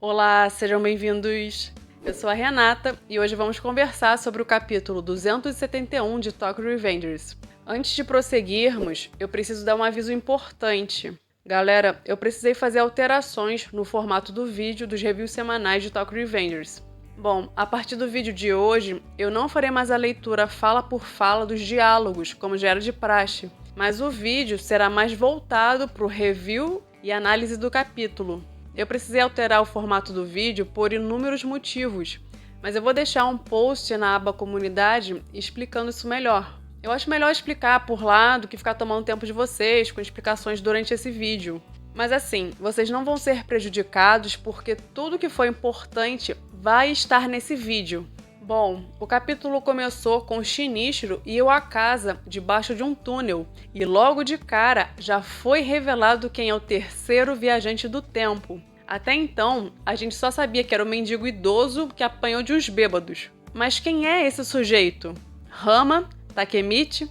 Olá, sejam bem-vindos! Eu sou a Renata e hoje vamos conversar sobre o capítulo 271 de Tokyo Revengers. Antes de prosseguirmos, eu preciso dar um aviso importante. Galera, eu precisei fazer alterações no formato do vídeo dos reviews semanais de Tokyo Revengers. Bom, a partir do vídeo de hoje, eu não farei mais a leitura fala por fala dos diálogos, como já era de praxe, mas o vídeo será mais voltado para o review e análise do capítulo. Eu precisei alterar o formato do vídeo por inúmeros motivos, mas eu vou deixar um post na aba comunidade explicando isso melhor. Eu acho melhor explicar por lá do que ficar tomando tempo de vocês com explicações durante esse vídeo. Mas assim, vocês não vão ser prejudicados porque tudo que foi importante vai estar nesse vídeo. Bom, o capítulo começou com Shinichiro e o Akaza debaixo de um túnel, e logo de cara já foi revelado quem é o terceiro viajante do tempo. Até então, a gente só sabia que era o mendigo idoso que apanhou de uns bêbados. Mas quem é esse sujeito? Rama? Takemichi?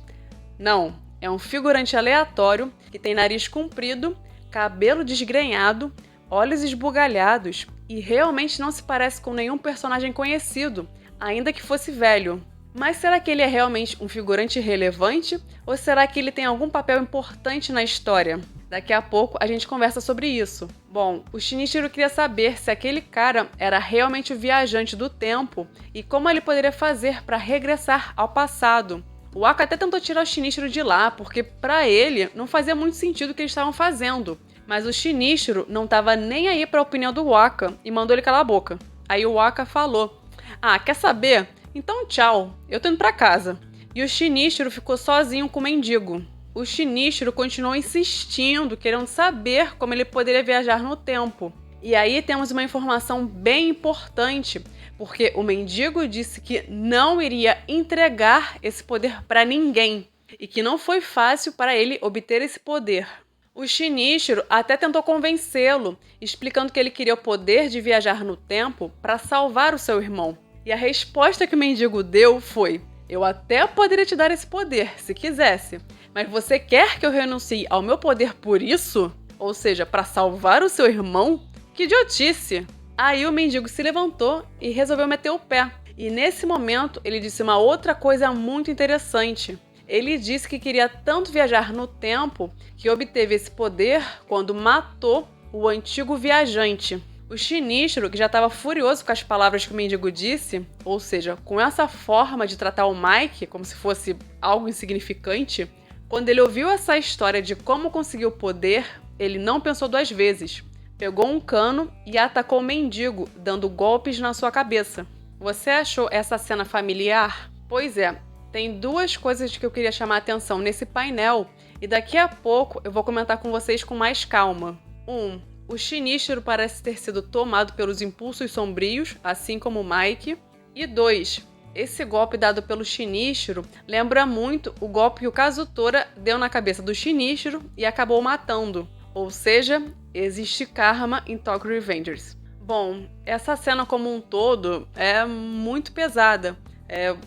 Não, é um figurante aleatório que tem nariz comprido, cabelo desgrenhado, olhos esbugalhados e realmente não se parece com nenhum personagem conhecido, ainda que fosse velho. Mas será que ele é realmente um figurante relevante? Ou será que ele tem algum papel importante na história? Daqui a pouco a gente conversa sobre isso. Bom, o Shinichiro queria saber se aquele cara era realmente o viajante do tempo e como ele poderia fazer para regressar ao passado. O Aka até tentou tirar o Shinichiro de lá, porque para ele não fazia muito sentido o que eles estavam fazendo. Mas o Shinichiro não estava nem aí para a opinião do Waka e mandou ele calar a boca. Aí o Waka falou: "Ah, quer saber? Então tchau, eu tô indo pra casa." E o Shinichiro ficou sozinho com o mendigo. O Shinichiro continuou insistindo, querendo saber como ele poderia viajar no tempo. E aí temos uma informação bem importante, porque o mendigo disse que não iria entregar esse poder para ninguém e que não foi fácil para ele obter esse poder. O Shinichiro até tentou convencê-lo, explicando que ele queria o poder de viajar no tempo para salvar o seu irmão. E a resposta que o mendigo deu foi: "Eu até poderia te dar esse poder, se quisesse, mas você quer que eu renuncie ao meu poder por isso? Ou seja, para salvar o seu irmão? Que idiotice!" Aí o mendigo se levantou e resolveu meter o pé. E nesse momento ele disse uma outra coisa muito interessante. Ele disse que queria tanto viajar no tempo que obteve esse poder quando matou o antigo viajante. O Shinichiro, que já estava furioso com as palavras que o mendigo disse, ou seja, com essa forma de tratar o Mike como se fosse algo insignificante, quando ele ouviu essa história de como conseguiu o poder, ele não pensou duas vezes. Pegou um cano e atacou o mendigo, dando golpes na sua cabeça. Você achou essa cena familiar? Pois é, tem duas coisas que eu queria chamar a atenção nesse painel e daqui a pouco eu vou comentar com vocês com mais calma. 1. O Shinichiro parece ter sido tomado pelos impulsos sombrios, assim como o Mike. E 2. Esse golpe dado pelo Shinichiro lembra muito o golpe que o Kazutora deu na cabeça do Shinichiro e acabou matando. Ou seja, existe karma em Tokyo Revengers. Bom, essa cena como um todo é muito pesada.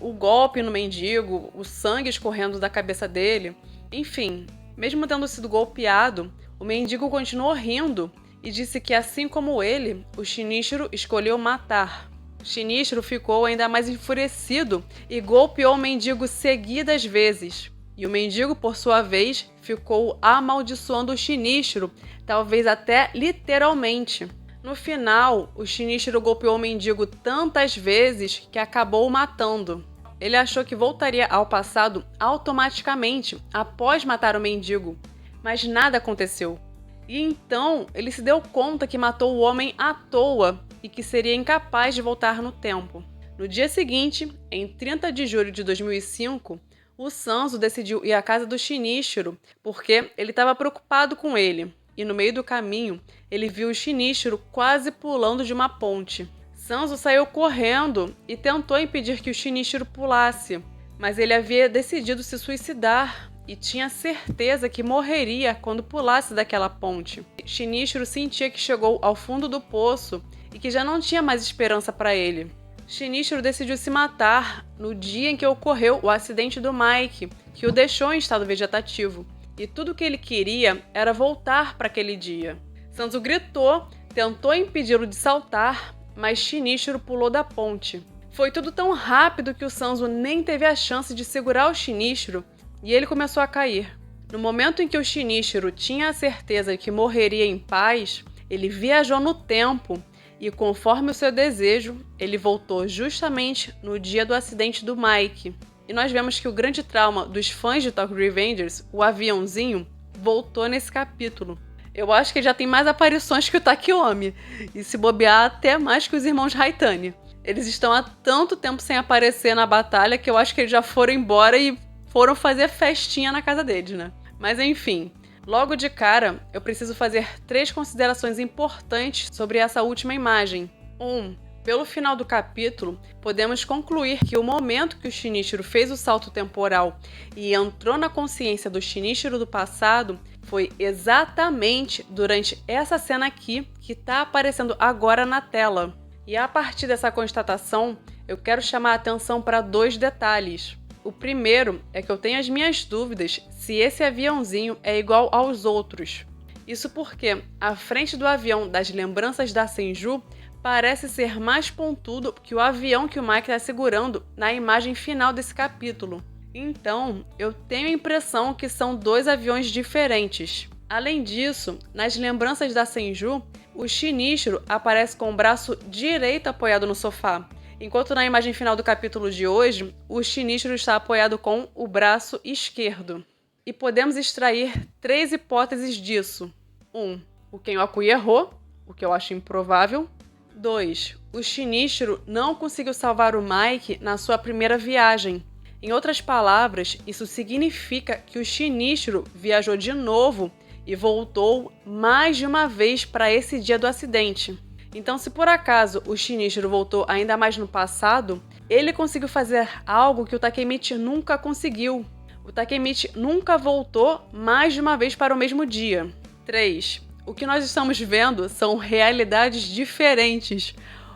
O golpe no mendigo, o sangue escorrendo da cabeça dele. Enfim, mesmo tendo sido golpeado, o mendigo continuou rindo e disse que, assim como ele, o Shinichiro escolheu matar. O Shinichiro ficou ainda mais enfurecido e golpeou o mendigo seguidas vezes. E o mendigo, por sua vez, ficou amaldiçoando o Shinichiro, talvez até literalmente. No final, o Shinichiro golpeou o mendigo tantas vezes que acabou o matando. Ele achou que voltaria ao passado automaticamente após matar o mendigo, mas nada aconteceu. E então ele se deu conta que matou o homem à toa e que seria incapaz de voltar no tempo. No dia seguinte, em 30 de julho de 2005, o Sanzo decidiu ir à casa do Shinichiro porque ele estava preocupado com ele. E no meio do caminho, ele viu o Shinichiro quase pulando de uma ponte. Sanzo saiu correndo e tentou impedir que o Shinichiro pulasse, mas ele havia decidido se suicidar e tinha certeza que morreria quando pulasse daquela ponte. Shinichiro sentia que chegou ao fundo do poço e que já não tinha mais esperança para ele. Shinichiro decidiu se matar no dia em que ocorreu o acidente do Mike, que o deixou em estado vegetativo. E tudo o que ele queria era voltar para aquele dia. Sanzo gritou, tentou impedi-lo de saltar, mas Shinichiro pulou da ponte. Foi tudo tão rápido que o Sanzo nem teve a chance de segurar o Shinichiro e ele começou a cair. No momento em que o Shinichiro tinha a certeza que morreria em paz, ele viajou no tempo e, conforme o seu desejo, ele voltou justamente no dia do acidente do Mike. E nós vemos que o grande trauma dos fãs de Tokyo Revengers, o aviãozinho, voltou nesse capítulo. Eu acho que ele já tem mais aparições que o Takeyomi, e se bobear até mais que os irmãos Haitani. Eles estão há tanto tempo sem aparecer na batalha que eu acho que eles já foram embora e foram fazer festinha na casa deles, né? Mas enfim, logo de cara, eu preciso fazer 3 considerações importantes sobre essa última imagem. 1. Pelo final do capítulo, podemos concluir que o momento que o Shinichiro fez o salto temporal e entrou na consciência do Shinichiro do passado foi exatamente durante essa cena aqui que está aparecendo agora na tela. E a partir dessa constatação, eu quero chamar a atenção para 2 detalhes. O primeiro é que eu tenho as minhas dúvidas se esse aviãozinho é igual aos outros. Isso porque a frente do avião das lembranças da Senju parece ser mais pontudo que o avião que o Mike está segurando na imagem final desse capítulo. Então, eu tenho a impressão que são 2 aviões diferentes. Além disso, nas lembranças da Senju, o Shinichiro aparece com o braço direito apoiado no sofá, enquanto na imagem final do capítulo de hoje, o Shinichiro está apoiado com o braço esquerdo. E podemos extrair 3 hipóteses disso. 1. O Kenwaku errou, o que eu acho improvável. 2. O Shinichiro não conseguiu salvar o Mike na sua primeira viagem. Em outras palavras, isso significa que o Shinichiro viajou de novo e voltou mais de uma vez para esse dia do acidente. Então, se por acaso o Shinichiro voltou ainda mais no passado, ele conseguiu fazer algo que o Takemichi nunca conseguiu. O Takemichi nunca voltou mais de uma vez para o mesmo dia. 3. O que nós estamos vendo são realidades diferentes.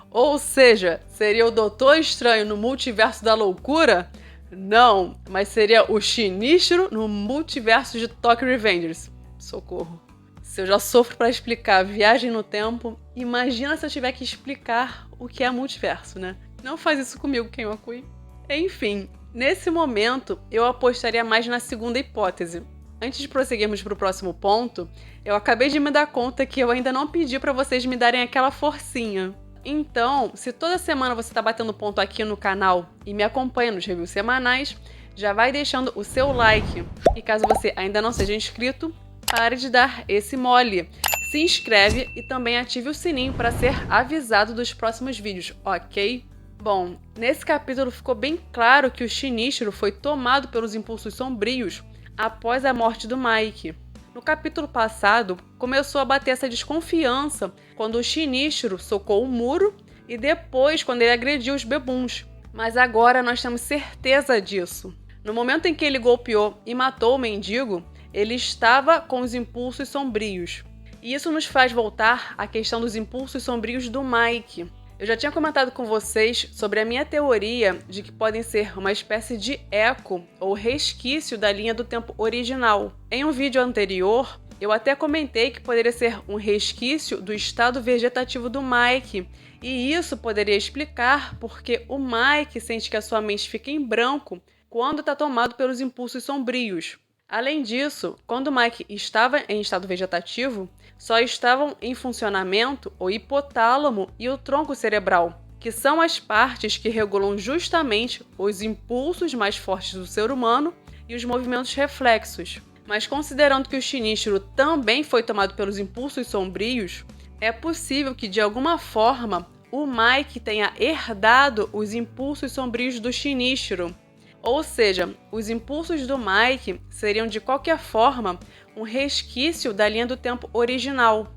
Ou seja, seria o Doutor Estranho no Multiverso da Loucura? Não, mas seria o Shinichiro no Multiverso de Tokyo Revengers. Socorro. Se eu já sofro para explicar viagem no tempo, imagina se eu tiver que explicar o que é multiverso, né? Não faz isso comigo, Kenwaku. Enfim, nesse momento, eu apostaria mais na segunda hipótese. Antes de prosseguirmos para o próximo ponto, eu acabei de me dar conta que eu ainda não pedi para vocês me darem aquela forcinha. Então, se toda semana você está batendo ponto aqui no canal e me acompanha nos reviews semanais, já vai deixando o seu like. E caso você ainda não seja inscrito, pare de dar esse mole. Se inscreve e também ative o sininho para ser avisado dos próximos vídeos, ok? Bom, nesse capítulo ficou bem claro que o Shinichiro foi tomado pelos impulsos sombrios após a morte do Mike. No capítulo passado, começou a bater essa desconfiança quando o Shinichiro socou o muro e depois quando ele agrediu os bebuns. Mas agora nós temos certeza disso. No momento em que ele golpeou e matou o mendigo, ele estava com os impulsos sombrios. E isso nos faz voltar à questão dos impulsos sombrios do Mike. Eu já tinha comentado com vocês sobre a minha teoria de que podem ser uma espécie de eco ou resquício da linha do tempo original. Em um vídeo anterior, eu até comentei que poderia ser um resquício do estado vegetativo do Mike, e isso poderia explicar porque o Mike sente que a sua mente fica em branco quando está tomado pelos impulsos sombrios. Além disso, quando Mike estava em estado vegetativo, só estavam em funcionamento o hipotálamo e o tronco cerebral, que são as partes que regulam justamente os impulsos mais fortes do ser humano e os movimentos reflexos. Mas considerando que o Shinichiro também foi tomado pelos impulsos sombrios, é possível que, de alguma forma, o Mike tenha herdado os impulsos sombrios do Shinichiro. Ou seja, os impulsos do Mike seriam de qualquer forma um resquício da linha do tempo original.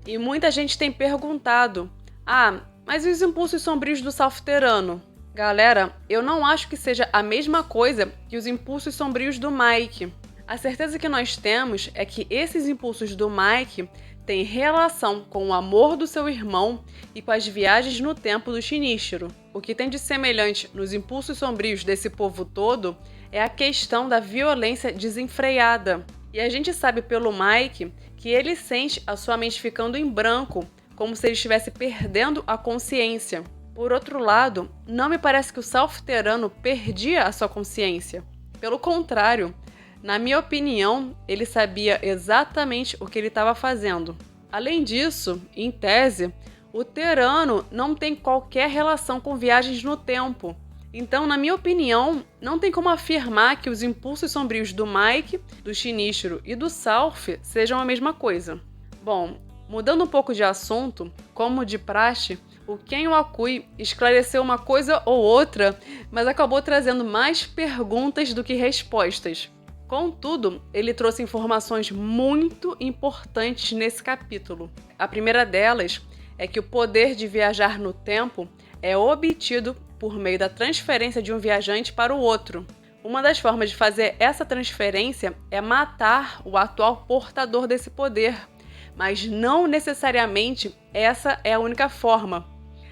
E muita gente tem perguntado: mas e os impulsos sombrios do Salfterano? Galera, eu não acho que seja a mesma coisa que os impulsos sombrios do Mike. A certeza que nós temos é que esses impulsos do Mike têm relação com o amor do seu irmão e com as viagens no tempo do Shinichiro. O que tem de semelhante nos impulsos sombrios desse povo todo é a questão da violência desenfreada. E a gente sabe pelo Mike que ele sente a sua mente ficando em branco como se ele estivesse perdendo a consciência. Por outro lado, não me parece que o Salfterano perdia a sua consciência. Pelo contrário, na minha opinião, ele sabia exatamente o que ele estava fazendo. Além disso, em tese, o Terano não tem qualquer relação com viagens no tempo. Então, na minha opinião, não tem como afirmar que os impulsos sombrios do Mike, do Shinichiro e do Salf sejam a mesma coisa. Bom, mudando um pouco de assunto, como de praxe, o Ken Wakui esclareceu uma coisa ou outra, mas acabou trazendo mais perguntas do que respostas. Contudo, ele trouxe informações muito importantes nesse capítulo. A primeira delas é que o poder de viajar no tempo é obtido por meio da transferência de um viajante para o outro. Uma das formas de fazer essa transferência é matar o atual portador desse poder, mas não necessariamente essa é a única forma.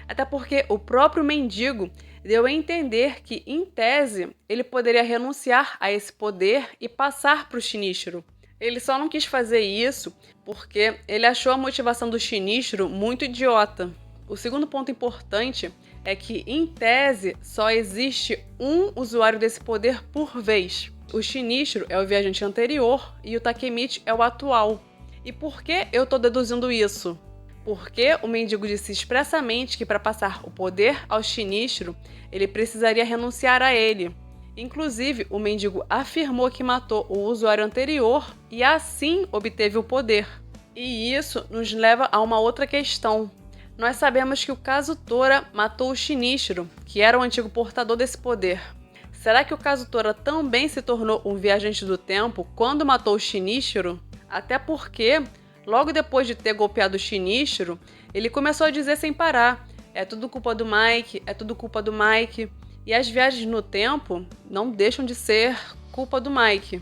Até porque o próprio mendigo deu a entender que, em tese, ele poderia renunciar a esse poder e passar para o Shinichiro. Ele só não quis fazer isso porque ele achou a motivação do Shinichiro muito idiota. O segundo ponto importante é que, em tese, só existe um usuário desse poder por vez. O Shinichiro é o viajante anterior e o Takemichi é o atual. E por que eu estou deduzindo isso? Porque o mendigo disse expressamente que para passar o poder ao Shinichiro, ele precisaria renunciar a ele. Inclusive, o mendigo afirmou que matou o usuário anterior e assim obteve o poder. E isso nos leva a uma outra questão. Nós sabemos que o Kazutora matou o Shinichiro, que era o antigo portador desse poder. Será que o Kazutora também se tornou um viajante do tempo quando matou o Shinichiro? Até porque, logo depois de ter golpeado o Shinichiro, ele começou a dizer sem parar: é tudo culpa do Mike, é tudo culpa do Mike. E as viagens no tempo não deixam de ser culpa do Mike.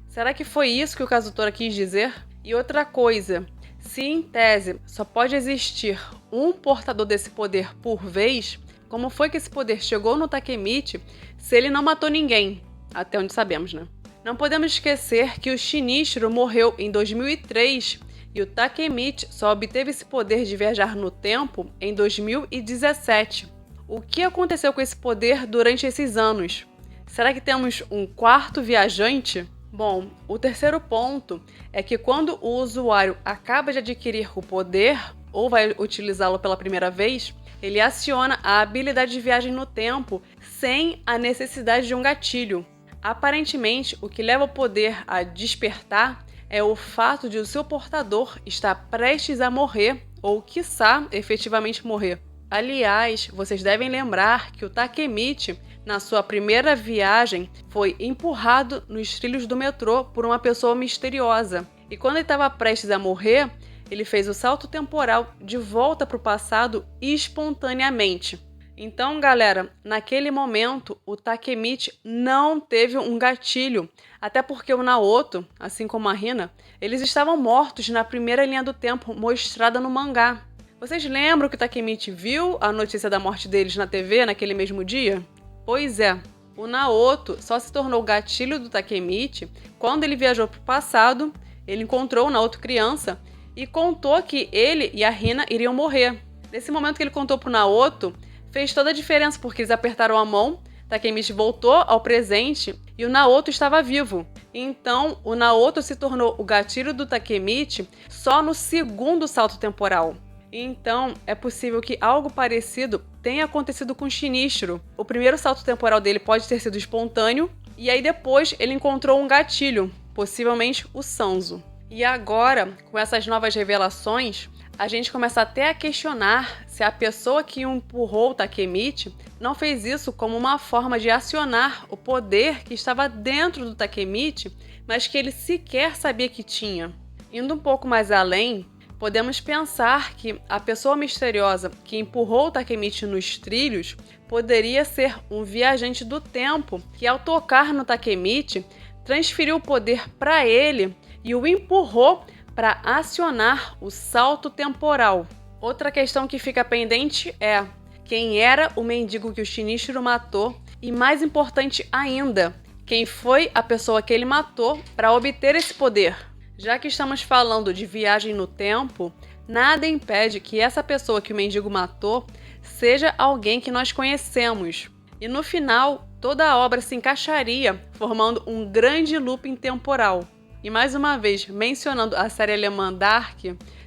Será que foi isso que o Kazutora quis dizer? E outra coisa, se em tese só pode existir um portador desse poder por vez, como foi que esse poder chegou no Takemichi se ele não matou ninguém? Até onde sabemos, né? Não podemos esquecer que o Shinichiro morreu em 2003 e o Takemichi só obteve esse poder de viajar no tempo em 2017. O que aconteceu com esse poder durante esses anos? Será que temos um quarto viajante? Bom, o terceiro ponto é que quando o usuário acaba de adquirir o poder ou vai utilizá-lo pela primeira vez, ele aciona a habilidade de viagem no tempo sem a necessidade de um gatilho. Aparentemente, o que leva o poder a despertar é o fato de o seu portador estar prestes a morrer ou, quiçá, efetivamente morrer. Aliás, vocês devem lembrar que o Takemichi, na sua primeira viagem, foi empurrado nos trilhos do metrô por uma pessoa misteriosa. E quando ele estava prestes a morrer, ele fez o salto temporal de volta para o passado espontaneamente. Então, galera, naquele momento, o Takemichi não teve um gatilho, até porque o Naoto, assim como a Hina, eles estavam mortos na primeira linha do tempo mostrada no mangá. Vocês lembram que o Takemichi viu a notícia da morte deles na TV naquele mesmo dia? Pois é, o Naoto só se tornou o gatilho do Takemichi quando ele viajou para o passado, ele encontrou o Naoto criança e contou que ele e a Hina iriam morrer. Nesse momento que ele contou para o Naoto, fez toda a diferença porque eles apertaram a mão, Takemichi voltou ao presente e o Naoto estava vivo. Então, o Naoto se tornou o gatilho do Takemichi só no segundo salto temporal. Então, é possível que algo parecido tenha acontecido com Shinichiro. O primeiro salto temporal dele pode ter sido espontâneo, e aí depois ele encontrou um gatilho, possivelmente o Sanzo. E agora, com essas novas revelações, a gente começa até a questionar se a pessoa que empurrou o Takemichi não fez isso como uma forma de acionar o poder que estava dentro do Takemichi, mas que ele sequer sabia que tinha. Indo um pouco mais além, podemos pensar que a pessoa misteriosa que empurrou o Takemichi nos trilhos poderia ser um viajante do tempo que, ao tocar no Takemichi, transferiu o poder para ele e o empurrou para acionar o salto temporal. Outra questão que fica pendente é quem era o mendigo que o Shinichiro matou e, mais importante ainda, quem foi a pessoa que ele matou para obter esse poder. Já que estamos falando de viagem no tempo, nada impede que essa pessoa que o mendigo matou seja alguém que nós conhecemos. E no final, toda a obra se encaixaria, formando um grande looping temporal. E mais uma vez, mencionando a série alemã Dark,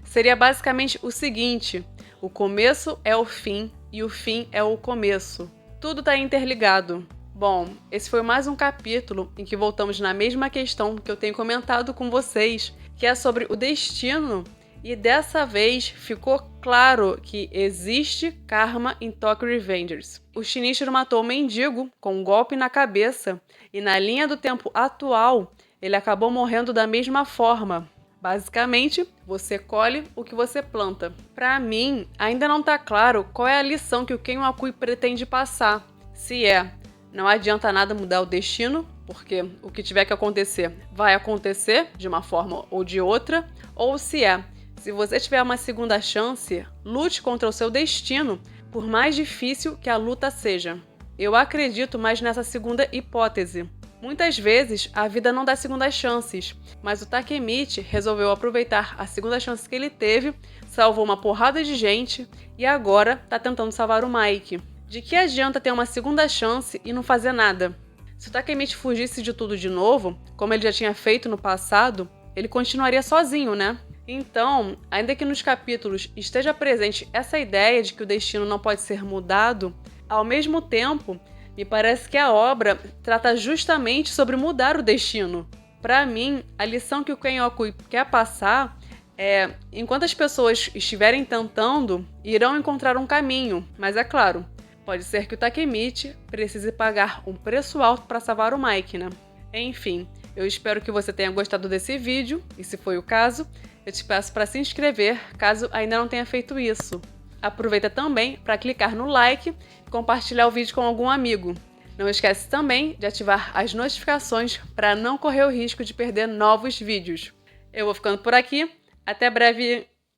seria basicamente o seguinte: o começo é o fim e o fim é o começo. Tudo está interligado. Bom, esse foi mais um capítulo em que voltamos na mesma questão que eu tenho comentado com vocês, que é sobre o destino, e dessa vez ficou claro que existe karma em Tokyo Revengers. O Shinichiro matou o mendigo com um golpe na cabeça, e na linha do tempo atual, ele acabou morrendo da mesma forma. Basicamente, você colhe o que você planta. Para mim, ainda não está claro qual é a lição que o Ken Wakui pretende passar. Se é, não adianta nada mudar o destino, porque o que tiver que acontecer vai acontecer de uma forma ou de outra, ou se é, se você tiver uma segunda chance, lute contra o seu destino, por mais difícil que a luta seja. Eu acredito mais nessa segunda hipótese. Muitas vezes, a vida não dá segundas chances, mas o Takemichi resolveu aproveitar a segunda chance que ele teve, salvou uma porrada de gente e agora está tentando salvar o Mike. De que adianta ter uma segunda chance e não fazer nada? Se o Takemichi fugisse de tudo de novo, como ele já tinha feito no passado, ele continuaria sozinho, né? Então, ainda que nos capítulos esteja presente essa ideia de que o destino não pode ser mudado, ao mesmo tempo, me parece que a obra trata justamente sobre mudar o destino. Para mim, a lição que o Ken Wakui quer passar é: enquanto as pessoas estiverem tentando, irão encontrar um caminho, mas é claro, pode ser que o Takemichi precise pagar um preço alto para salvar o Mike, né? Enfim, eu espero que você tenha gostado desse vídeo, e se foi o caso, eu te peço para se inscrever, caso ainda não tenha feito isso. Aproveita também para clicar no like e compartilhar o vídeo com algum amigo. Não esquece também de ativar as notificações para não correr o risco de perder novos vídeos. Eu vou ficando por aqui, até breve!